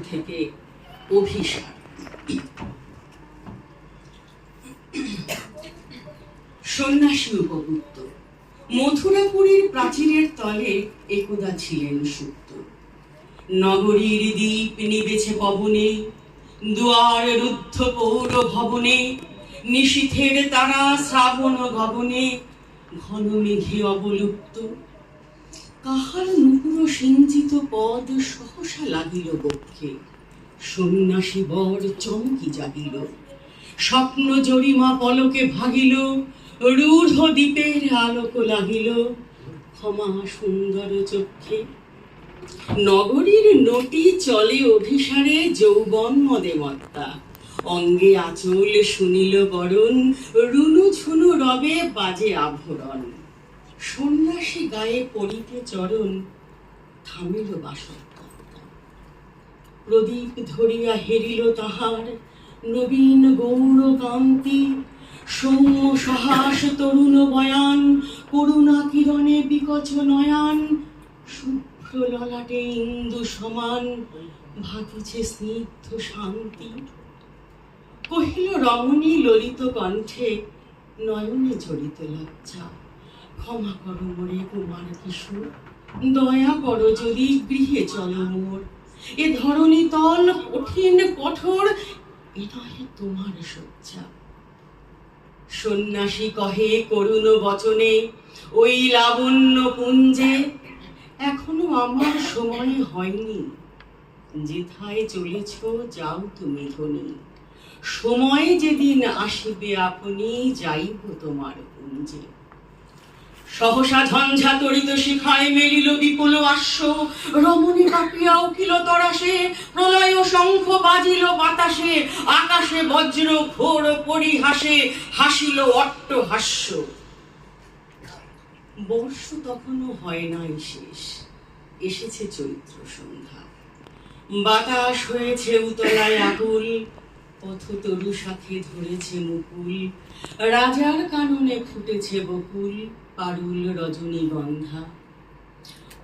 থেকে অভিসার। সন্ন্যাসী উপগুপ্ত মথুরাপুরীর প্রাচীরের তলে একদা ছিলেন সুপ্ত। নগরীর দ্বীপ নিবেছে পবনে, দুয়ার রুদ্ধ পৌর ভবনে, নিশীথের তারা শ্রাবণ গগনে, ঘন মেঘে অবলুপ্ত। কাহার নুপুর সিঞ্চিত পদ সহসা লাগিল বক্ষে, সন্ন্যাসী বর চমকি জাগিল। স্বপ্ন জরিমা পলকে ভাগিল, রূঢ় দ্বীপের আলোক লাগিল ক্ষমা সুন্দর চক্ষে। নগরীর নটি চলে অভিসারে যৌবন মদে মত্তা, অঙ্গে আঁচল শুনিল বরণ, রুনু ঝুনু রবে বাজে আভরণ। সন্ন্যাসী গায়ে পড়িতে চরণ, থামিল বাসবদত্তা। প্রদীপ ধরিয়া হেরিল তাহার নবীন গৌর কান্তি, সৌম্য সহাস তরুণ বয়ান, করুণা কিরণে বিকচ নয়ান। শুভ্র ললাটে ইন্দু সমান, ভাতিছে স্নিগ্ধ শান্তি। কহিল রমণী ললিত কণ্ঠে, নয়নে ঝরিত লজ্জা। ক্ষমা করো মোরে কুমার কিশোর, দয়া করো যদি গৃহে চলো মোর। এ ধরণী তল কঠিন কঠোর, এ নহে তোমার শয্যা। সন্ন্যাসী কহে করুণ বচনে, ওই লাবণ্য পুঞ্জে এখনো আমার সময় হয়নি। যেথায় চলেছ যাও তুমি ধনী, সময় যেদিন আসিবে আপনি, যাইব তোমার কুঞ্জে। সহসা ঝঞ্ঝা তরিত শিখায় মেলিল বিপুল আশ্ব, রমণী কাঁপিয়া উঠিল তরাসে, প্রলয় শঙ্খ বাজিল বাতাসে, আকাশে বজ্র ঘোর পরিহাসে, হাসিল অট্টহাস্য। বর্ষ তখনও হয় নাই শেষ, এসেছে চৈত্র সন্ধ্যা। বাতাস হয়েছে উতলায় আকুল, পথতরু শাখে ধরেছে মুকুল। রাজার কাননে ফুটেছে বকুল, পারুল রজনীগন্ধা।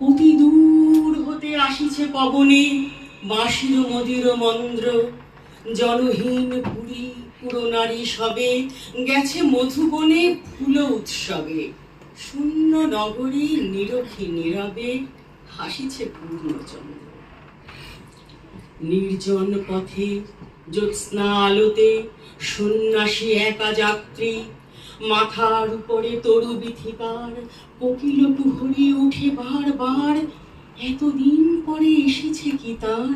অতি দূর হতে আসিছে পবনে, বাঁশির মদির মন্দ্র। জনহীন পুরী পুরনারী সবে, গেছে মধুবনে ফুল উৎসবে। শূন্য নগরী নিরখী নীরবে, হাসিছে পূর্ণচন্দ্র। নির্জন পথে জ্যোৎস্না আলোতে সন্ন্যাসী একা যাত্রী। মাথার উপরে তরু বিথিকার, কোকিল কুহরি উঠে বার বার। এতদিন পরে এসেছে কি তার,